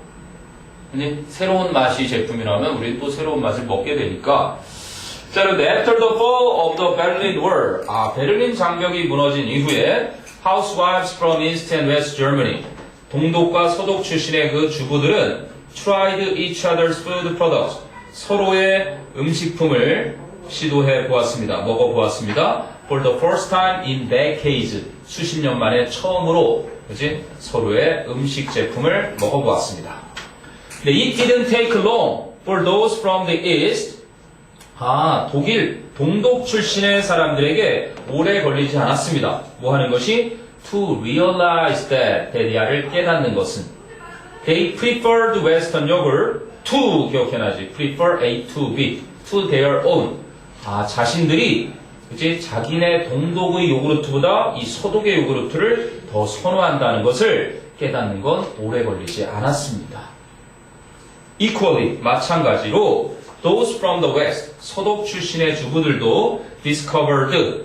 [SPEAKER 1] 근데 새로운 맛이 제품이 나오면 우리는 또 새로운 맛을 먹게 되니까. 자, 그런데 after the fall of the Berlin Wall 베를린 장벽이 무너진 이후에 housewives from East and West Germany 동독과 서독 출신의 그 주부들은 tried each other's food products 서로의 음식품을 시도해 보았습니다. 먹어 보았습니다. For the first time in decades 수십 년 만에 처음으로 그치? 서로의 음식 제품을 먹어 보았습니다. 근데 it didn't take long for those from the east 독일 동독 출신의 사람들에게 오래 걸리지 않았습니다. 뭐 하는 것이 to realize that 대리아를 깨닫는 것은 they preferred western yogurt to 기억해놔야지 prefer A to B to their own 자신들이 그치? 자기네 동독의 요구르트보다 이 서독의 요구르트를 더 선호한다는 것을 깨닫는 건 오래 걸리지 않았습니다. Equally 마찬가지로 those from the west 서독 출신의 주부들도 discovered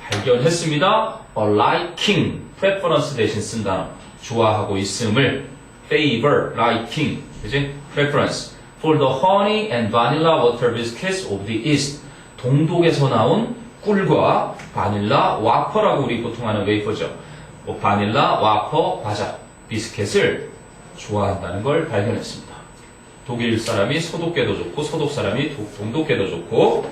[SPEAKER 1] 발견했습니다. a liking preference 대신 쓴 단어 좋아하고 있음을 favor liking 그치? preference for the honey and vanilla water biscuits of the east 동독에서 나온 꿀과 바닐라 와퍼라고 우리 보통 하는 웨이퍼죠. 바닐라 와퍼 과자 비스켓을 좋아한다는 걸 발견했습니다. 독일 사람이 서독계도 좋고 서독 사람이 동독계도 좋고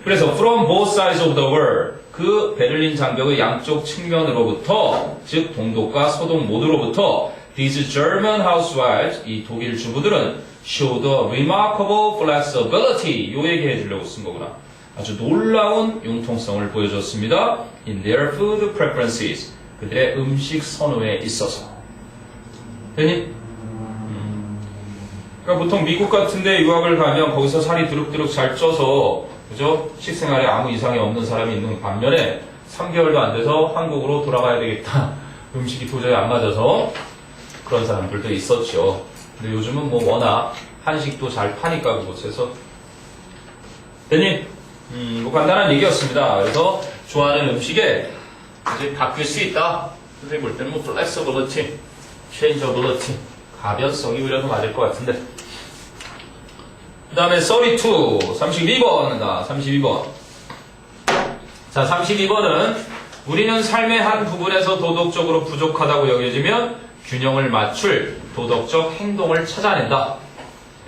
[SPEAKER 1] 그래서 from both sides of the world 그 베를린 장벽의 양쪽 측면으로부터 즉 동독과 서독 모두로부터 these German housewives 이 독일 주부들은 showed a remarkable flexibility 요 얘기해 주려고 쓴 거구나. 아주 놀라운 융통성을 보여줬습니다. in their food preferences 그들의 음식 선호에 있어서 되니? 그러니까 보통 미국 같은데 유학을 가면 거기서 살이 두룩두룩 잘 쪄서 그죠? 식생활에 아무 이상이 없는 사람이 있는 반면에 3개월도 안 돼서 한국으로 돌아가야 되겠다. 음식이 도저히 안 맞아서 그런 사람들도 있었죠. 근데 요즘은 뭐 워낙 한식도 잘 파니까 그곳에서 되니? 뭐 간단한 얘기였습니다. 그래서 좋아하는 음식에 이제 바뀔 수 있다. 선생님 볼 때는 뭐 flexibility, changeability, 가변성이 오히려 맞을 것 같은데. 그 다음에 32, 32번 한다. 32번. 자, 32번은 우리는 삶의 한 부분에서 도덕적으로 부족하다고 여겨지면 균형을 맞출 도덕적 행동을 찾아낸다.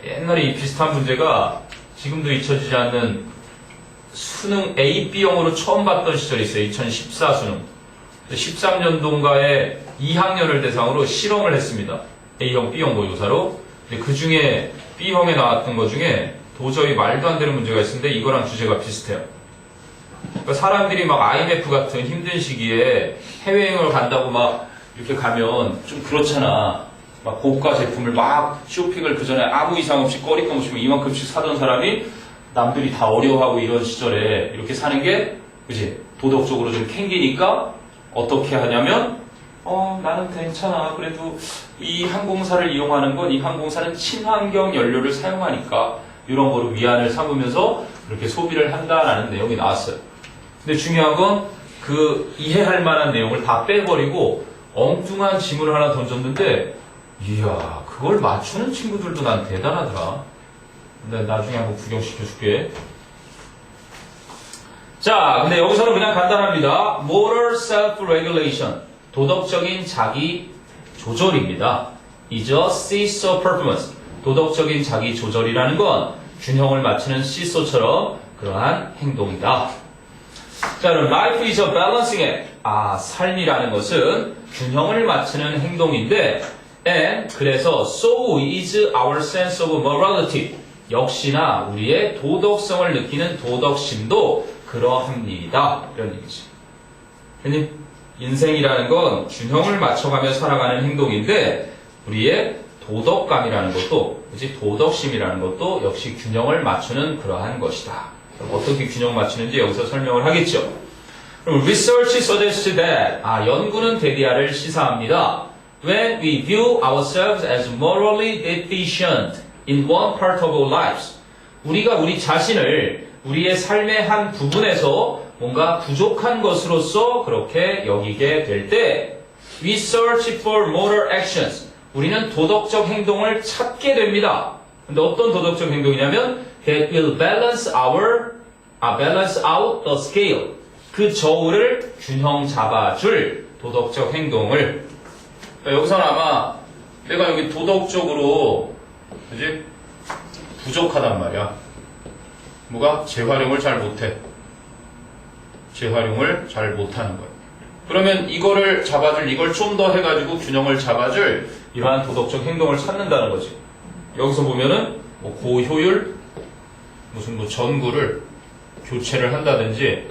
[SPEAKER 1] 옛날에 이 비슷한 문제가 지금도 잊혀지지 않는 수능 A, B형으로 처음 봤던 시절이 있어요. 2014 수능. 13년도인가에 2학년을 대상으로 실험을 했습니다. A형, B형 모의고사로. 근데 그 중에 B형에 나왔던 것 중에 도저히 말도 안 되는 문제가 있었는데 이거랑 주제가 비슷해요. 그러니까 사람들이 막 IMF 같은 힘든 시기에 해외여행을 간다고 막 이렇게 가면 좀 그렇잖아. 막 고가 제품을 막 쇼핑을 그 전에 아무 이상 없이 꺼리낌 없이 이만큼씩 사던 사람이 남들이 다 어려워하고 이런 시절에 이렇게 사는 게 그지 도덕적으로 좀 캥기니까 어떻게 하냐면 나는 괜찮아. 그래도 이 항공사를 이용하는 건 이 항공사는 친환경 연료를 사용하니까 이런 거로 위안을 삼으면서 그렇게 소비를 한다라는 내용이 나왔어요. 근데 중요한 건 그 이해할 만한 내용을 다 빼버리고 엉뚱한 질문을 하나 던졌는데 이야 그걸 맞추는 친구들도 난 대단하더라. 근데 나중에 한번 구경시켜줄게. 자, 근데 여기서는 그냥 간단합니다. Moral self-regulation, 도덕적인 자기 조절입니다. is a seesaw performance, 도덕적인 자기 조절이라는 건 균형을 맞추는 시소처럼 그러한 행동이다. 자, 그럼 life is a balancing act. 삶이라는 것은 균형을 맞추는 행동인데, and 그래서 so is our sense of morality. 역시나 우리의 도덕성을 느끼는 도덕심도 그러합니다. 이런 얘기지. 형님, 인생이라는 건 균형을 맞춰가며 살아가는 행동인데 우리의 도덕감이라는 것도, 그치? 도덕심이라는 것도 역시 균형을 맞추는 그러한 것이다. 그럼 어떻게 균형 맞추는지 여기서 설명을 하겠죠. 그럼 research suggests that 연구는 대디아를 시사합니다. When we view ourselves as morally deficient in one part of our lives, 우리가 우리 자신을 우리의 삶의 한 부분에서 뭔가 부족한 것으로서 그렇게 여기게 될 때 we search for moral actions, 우리는 도덕적 행동을 찾게 됩니다. 근데 어떤 도덕적 행동이냐면 that will balance out the scale, 그 저울을 균형 잡아줄 도덕적 행동을. 그러니까 여기서는 아마 내가 여기 도덕적으로 그지 부족하단 말이야. 뭐가? 재활용을 잘 못해. 재활용을 잘 못하는 거야. 그러면 이거를 잡아줄, 이걸 좀 더 해가지고 균형을 잡아줄 이러한 도덕적 행동을 찾는다는 거지. 여기서 보면은 뭐 고효율 무슨 뭐 전구를 교체를 한다든지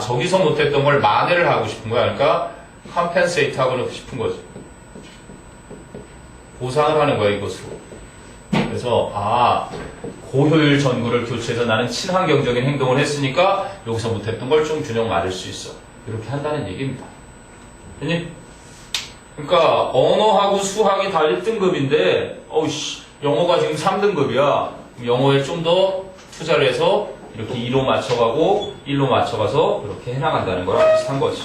[SPEAKER 1] 저기서 못했던 걸 만회를 하고 싶은 거야. 그러니까 컴펜세이트 하고 싶은 거지. 보상을 하는 거야 이것으로. 그래서 고효율 전구를 교체해서 나는 친환경적인 행동을 했으니까 여기서 못했던 걸 좀 균형 맞을 수 있어. 이렇게 한다는 얘기입니다. 아니? 그러니까 언어하고 수학이 다 1등급인데 영어가 지금 3등급이야. 영어에 좀 더 투자를 해서 이렇게 2로 맞춰가고 1로 맞춰가서 그렇게 해나간다는 거랑 비슷한 거지.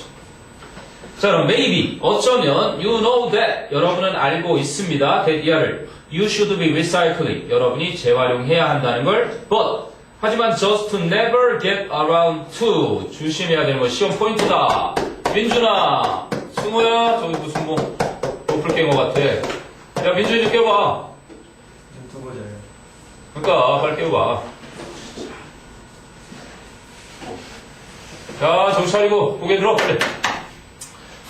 [SPEAKER 1] 자, 그럼 maybe 어쩌면 you know that, 여러분은 알고 있습니다. that이야를 you should be recycling, 여러분이 재활용해야 한다는 걸. but 하지만 just to never get around to, 조심해야 되는 거 시험 포인트다. 민준아, 승우야, 저기 무슨 도플갱어 같아. 야, 민준이 좀 깨워봐.
[SPEAKER 2] 유튜브 잘.
[SPEAKER 1] 그러니까 빨리 깨워봐. 자, 정신 차리고 고개 들어. 그래.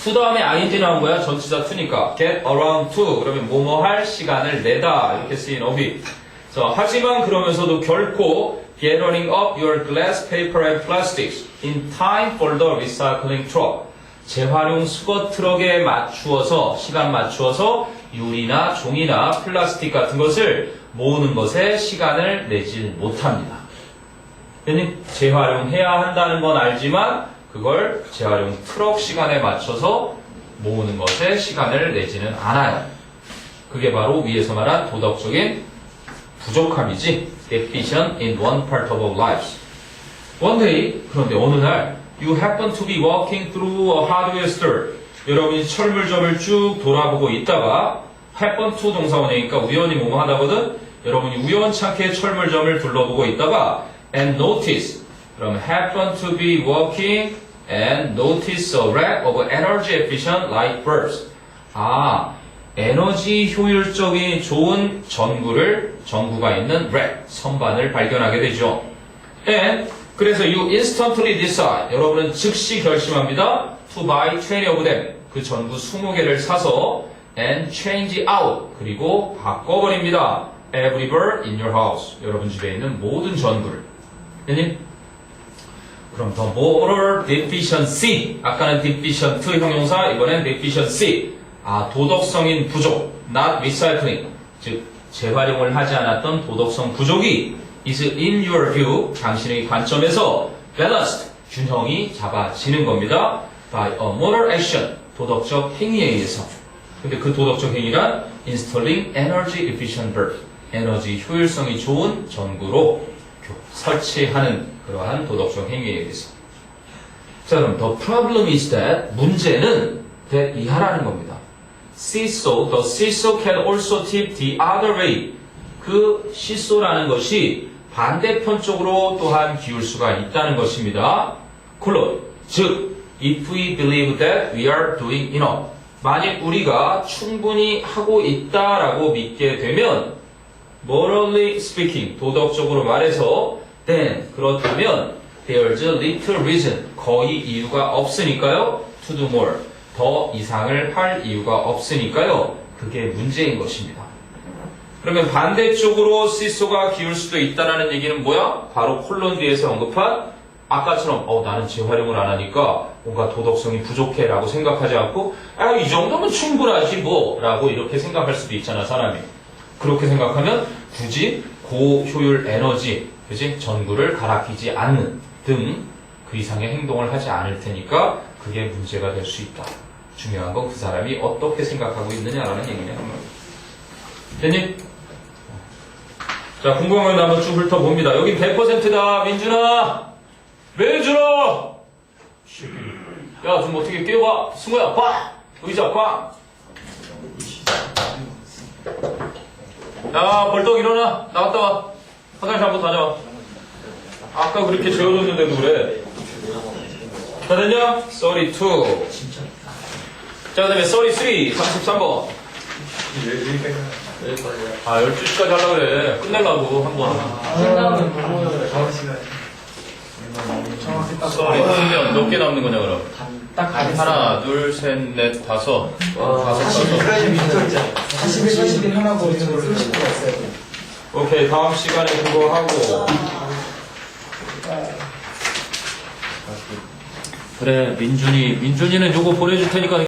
[SPEAKER 1] to 다음에 ing 나온 거야. 전치사 to니까 get around to, 그러면 뭐뭐 할 시간을 내다 이렇게 쓰인 어휘. 자, 하지만 그러면서도 결코 gathering up your glass, paper and plastics in time for the recycling truck, 재활용 수거 트럭에 맞추어서, 시간 맞추어서 유리나 종이나 플라스틱 같은 것을 모으는 것에 시간을 내지 못합니다. 재활용해야 한다는 건 알지만 그걸 재활용 트럭 시간에 맞춰서 모으는 것에 시간을 내지는 않아요. 그게 바로 위에서 말한 도덕적인 부족함이지. deficient in one part of our lives. One day, 그런데 어느 날 you happen to be walking through a hardware store. 여러분이 철물점을 쭉 돌아보고 있다가 happen to 동사원이니까 우연히 뭐뭐 하다거든. 여러분이 우연찮게 철물점을 둘러보고 있다가 and notice, 그럼 happen to be walking and notice a rack of energy efficient light bulbs. 에너지 효율적인 좋은 전구가 있는 rack, 선반을 발견하게 되죠. And 그래서 you instantly decide, 여러분은 즉시 결심합니다. to buy 20 of them, 그 전구 20개를 사서 and change out, 그리고 바꿔버립니다. every bulb in your house, 여러분 집에 있는 모든 전구를. 형님? 그럼 the moral deficiency, 아까는 deficient 형용사, 이번엔 deficiency, 도덕성인 부족, not recycling, 즉 재활용을 하지 않았던 도덕성 부족이 is in your view, 당신의 관점에서 balanced, 균형이 잡아지는 겁니다. by a moral action, 도덕적 행위에 의해서. 근데 그 도덕적 행위란 installing energy efficient bulb, 에너지 효율성이 좋은 전구로 설치하는 그러한 도덕적 행위에 의해서. 자, 그럼 the problem is that, 문제는 that 이하라는 겁니다. seesaw, the seesaw can also tip the other way. 그 시소라는 것이 반대편 쪽으로 또한 기울 수가 있다는 것입니다. 콜론, 즉 if we believe that we are doing enough, 만약 우리가 충분히 하고 있다라고 믿게 되면 morally speaking, 도덕적으로 말해서 then, 그렇다면 there's little reason, 거의 이유가 없으니까요, to do more, 더 이상을 할 이유가 없으니까요, 그게 문제인 것입니다. 그러면 반대쪽으로 시소가 기울 수도 있다는 얘기는 뭐야? 바로 콜론 뒤에서 언급한 아까처럼 나는 재활용을 안 하니까 뭔가 도덕성이 부족해 라고 생각하지 않고 이 정도면 충분하지 뭐 라고 이렇게 생각할 수도 있잖아, 사람이. 그렇게 생각하면 굳이 고효율 에너지, 그치? 전구를 갈아 끼지 않는 등 그 이상의 행동을 하지 않을 테니까 그게 문제가 될 수 있다. 중요한 건 그 사람이 어떻게 생각하고 있느냐라는 얘기냐. 됐니? 자, 궁금한 건 한번 쭉 훑어봅니다. 여기 100%다, 민준아! 민준아! 야, 좀 어떻게 깨워봐. 승우야, 꽉! 의자, 꽉! 야, 벌떡 일어나. 나갔다 와. 화장실 한번 다녀와. 아까 그렇게 재워줬는데도 그래. 다 됐냐? 32. 자, 그 다음에 33, 33번.
[SPEAKER 2] 여기까지.
[SPEAKER 1] 12시까지 하려고 그래. 끝내려고, 한번.
[SPEAKER 3] 끝나면 바로
[SPEAKER 2] 다음 시간에.
[SPEAKER 4] 정확히 딱
[SPEAKER 1] 33면 몇 개 남는 거냐, 그럼?
[SPEAKER 4] 딱
[SPEAKER 1] 하나, 둘, 셋, 넷, 다섯. 다섯.
[SPEAKER 4] 41, 41 하나고 30분 왔어요.
[SPEAKER 1] 오케이, 다음 시간에 그거 하고. 그래, 민준이는 요거 보내줄 테니까